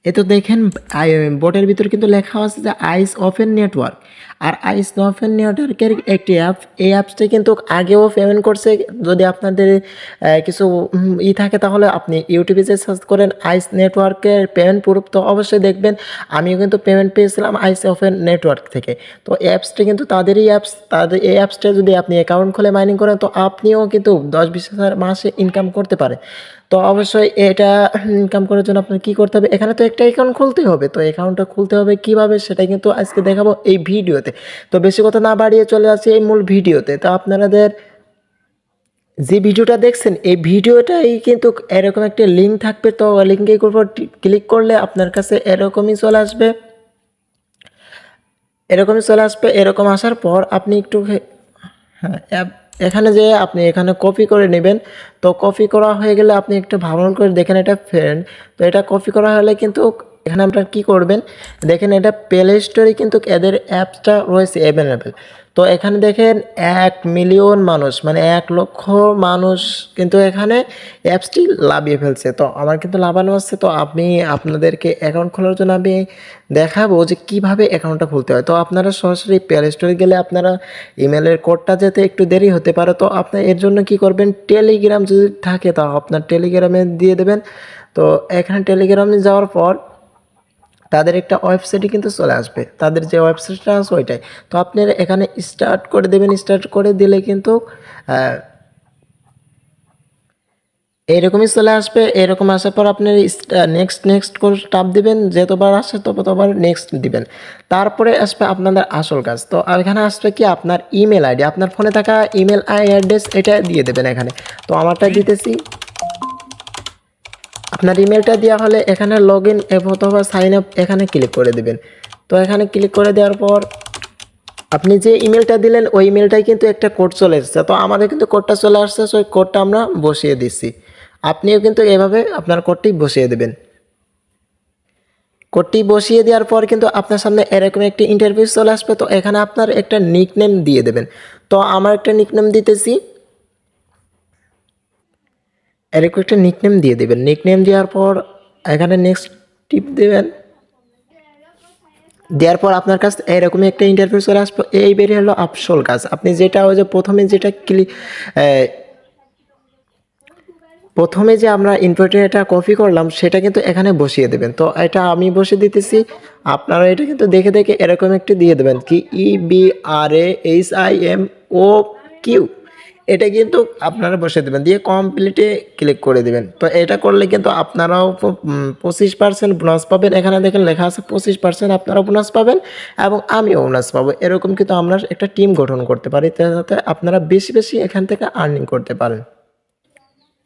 এ তো দেখেন বোটের ভিতর কিন্তু লেখা আছে যে আইস ওপেন নেটওয়ার্ক। আর আইস ওপেন নেটওয়ার্কের একটি অ্যাপ, এই অ্যাপসটি কিন্তু আগেও পেমেন্ট করছে। যদি আপনাদের কিছু থাকে তাহলে আপনি ইউটিউবে যে সার্চ করেন আইস নেটওয়ার্কের পেমেন্ট প্রুফ, তো অবশ্যই দেখবেন আমিও কিন্তু পেমেন্ট পেয়েছিলাম আইস ওপেন নেটওয়ার্ক থেকে। তো অ্যাপসটি কিন্তু তাদেরই অ্যাপস, তাদের এই অ্যাপসটা যদি আপনি অ্যাকাউন্ট খুলে মাইনিং করেন তো আপনিও কিন্তু 10-20 হাজার মাসে ইনকাম করতে পারেন। তো অবশ্যই এটা ইনকাম করার জন্য আপনার কী করতে হবে, এখানে তো একটা অ্যাকাউন্ট খুলতেই হবে। তো অ্যাকাউন্টটা খুলতে হবে কীভাবে সেটা কিন্তু আজকে দেখাবো এই ভিডিওতে। তো বেশি কথা না বাড়িয়ে চলে আসছি এই মূল ভিডিওতে। তো আপনাদের যে ভিডিওটা দেখছেন এই ভিডিওটাই কিন্তু এরকম একটা লিঙ্ক থাকবে। তো লিঙ্কের উপর ক্লিক করলে আপনার কাছে এরকমই চলে আসবে, এরকম আসার পর আপনি একটু হ্যাঁ এখানে যে আপনি এখানে কপি করে নেবেন। তো কপি করা হয়ে গেলে আপনি একটু ভালো করে দেখেন এটা ফ্রেন্ড। তো এটা কপি করা হলে কিন্তু এখানে আপনারা কী করবেন, দেখেন এটা প্লে স্টোরে কিন্তু এদের অ্যাপসটা রয়েছে অ্যাভেলেবেল। তো এখানে দেখেন 1 মিলিয়ন মানুষ, মানে 1 লক্ষ মানুষ কিন্তু এখানে অ্যাপসটি লাভিয়ে ফেলছে। তো আমার কিন্তু লাভানো আসছে। তো আপনাদেরকে অ্যাকাউন্ট খোলার জন্য আমি দেখাবো যে কীভাবে অ্যাকাউন্টটা খুলতে হয়। তো আপনারা সরাসরি প্লে স্টোরে গেলে আপনারা ইমেলের কোডটা যেতে একটু দেরি হতে পারে। তো আপনার এর জন্য কী করবেন, টেলিগ্রাম যদি থাকে তাও আপনার টেলিগ্রামে দিয়ে দেবেন। তো এখানে টেলিগ্রামে যাওয়ার পর তাদের একটা ওয়েবসাইটে কিন্তু চলে আসবে, তাদের যে ওয়েবসাইটটা আছে ওইটাই। তো আপনারা এখানে স্টার্ট করে দেবেন। স্টার্ট করে দিলে কিন্তু এইরকমই চলে আসবে। এরকম আসার পর আপনি নেক্সট করে টাপ দিবেন, যতবার আসে ততবার নেক্সট দিবেন। তারপরে আসবে আপনাদের আসল কাজ। তো এখানে আসবে কি আপনার ইমেল আইডি, আপনার ফোনে থাকা ইমেল অ্যাড্রেস এটা দিয়ে দেবেন এখানে। তো আমারটা দিতেছি। আপনার ইমেলটা দেওয়া হলে এখানে লগ ইন অথবা সাইন আপ এখানে ক্লিক করে দেবেন। তো এখানে ক্লিক করে দেওয়ার পর আপনি যে ইমেলটা দিলেন ওই ইমেলটাই কিন্তু একটা কোড চলে এসেছে। তো আমাদের কিন্তু কোডটা চলে আসছে, ওই কোডটা আমরা বসিয়ে দিচ্ছি। আপনিও কিন্তু এভাবে আপনার কোডটি বসিয়ে দেবেন। কোডটি বসিয়ে দেওয়ার পর কিন্তু আপনার সামনে এরকম একটি ইন্টারফেস চলে আসবে। তো এখানে আপনার একটা নিকনেম দিয়ে দেবেন। তো আমার একটা নিকনেম দিতেছি, এরকম একটা নিকনেম দিয়ে দেবেন। নিকনেম দেওয়ার পর এখানে নেক্সট টিপ দেবেন। দেওয়ার পর আপনার কাছে এরকমই একটা ইন্টারফেস চলে আসবে। এই বেরিয়ে হলো আসল কাজ। আপনি যেটা ওই যে প্রথমে যে আমরা ইনপুটে এটা কপি করলাম সেটা কিন্তু এখানে বসিয়ে দেবেন। তো এটা আমি বসিয়ে দিতেছি, আপনারা এটা কিন্তু দেখে দেখে এরকম একটি দিয়ে দেবেন কি EBRAHIMOQ, এটা কিন্তু আপনারা বসিয়ে দেবেন, দিয়ে কমপ্লিটে ক্লিক করে দেবেন। তো এটা করলে কিন্তু আপনারাও 25% বোনাস পাবেন। এখানে দেখেন লেখা আছে 25% আপনারাও বোনাস পাবেন এবং আমিও বোনাস পাবো। এরকম কিন্তু আমরা একটা টিম গঠন করতে পারি যাতে আপনারা বেশি বেশি এখান থেকে আর্নিং করতে পারেন।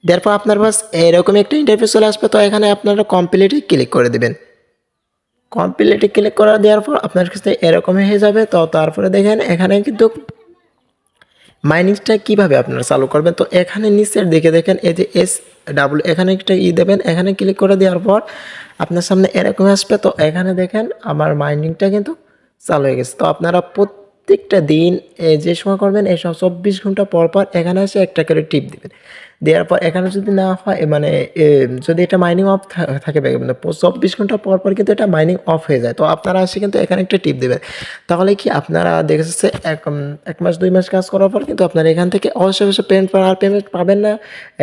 তারপর আপনার বাস এরকম একটা ইন্টারফেস চলে আসবে। তো এখানে আপনারা কমপ্লিটে ক্লিক করে দেবেন। কমপ্লিটে ক্লিক করে দেওয়ার পর আপনার কাছে এরকমই হয়ে যাবে। তো তারপরে দেখেন এখানে কিন্তু মাইনিংটা কীভাবে আপনারা চালু করবেন। তো এখানে নিচের দিকে দেখেন এই যে এখানে একটা দেবেন। এখানে ক্লিক করে দেওয়ার পর আপনার সামনে এরকম আসবে। তো এখানে দেখেন আমার মাইনিংটা কিন্তু চালু হয়ে গেছে। তো আপনারা প্রত্যেকটা দিন যে সময় করবেন এই 24 ঘন্টা পর পর এখানে এসে একটা করে টিপ দেবেন। দেওয়ার পর এখানে যদি না হয় মানে যদি এটা মাইনিং অফ থাকে মানে 24 ঘন্টা পর পর কিন্তু এটা মাইনিং অফ হয়ে যায়। তো আপনারা এসে কিন্তু এখানে একটা টিপ দেবেন। তাহলে কি আপনারা দেখা যাচ্ছে 1 মাস 2 মাস কাজ করার পর কিন্তু আপনারা এখান থেকে অবশ্যই পেমেন্ট পাবেন না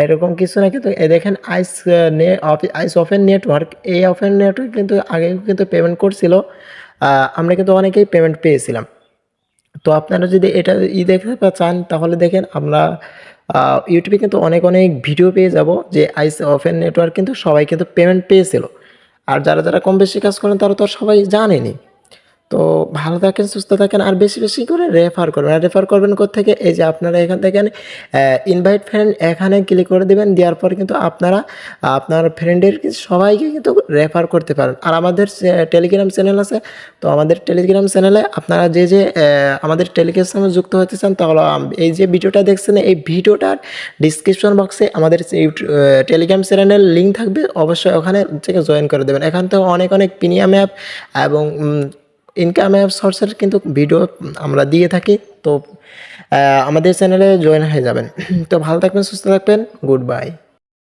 এরকম কিছু না। কিন্তু দেখেন আইস ওপেন নেটওয়ার্ক, এই ওপেন নেটওয়ার্ক কিন্তু আগে কিন্তু পেমেন্ট করছিল। আমরা কিন্তু অনেকেই পেমেন্ট পেয়েছিলাম। তো আপনারা যদি এটা দেখতে চান তাহলে দেখেন আমরা ইউটিউবে কিন্তু অনেক ভিডিও পেয়ে যাব যে আইস ওপেন নেটওয়ার্ক কিন্তু সবাই কিন্তু পেমেন্ট পেয়েছিল। আর যারা কম বেশি কাজ করেন তারা তো সবাই জানেনি। তো ভালো থাকেন, সুস্থ থাকেন, আর বেশি বেশি করে রেফার করবেন। আর রেফার করবেন কোত্থেকে, এই যে আপনারা এখান থেকে ইনভাইট ফ্রেন্ড এখানে ক্লিক করে দেবেন। দেওয়ার পর কিন্তু আপনারা আপনার ফ্রেন্ডের সবাইকে কিন্তু রেফার করতে পারেন। আর আমাদের টেলিগ্রাম চ্যানেল আছে। তো আমাদের টেলিগ্রাম চ্যানেলে আপনারা যে আমাদের টেলিগ্রামে যুক্ত হতে চান তাহলে এই যে ভিডিওটা দেখছেন এই ভিডিওটার ডিসক্রিপশন বক্সে আমাদের টেলিগ্রাম চ্যানেলের লিঙ্ক থাকবে, অবশ্যই ওখানে থেকে জয়েন করে দেবেন। এখান থেকে অনেক প্রিমিয়াম অ্যাপ এবং ইনকাম অ্যাপ সোর্সের কিন্তু ভিডিও আমরা দিয়ে থাকি। তো আমাদের চ্যানেলে জয়েন হয়ে যাবেন। তো ভালো থাকবেন, সুস্থ থাকবেন, গুড বাই।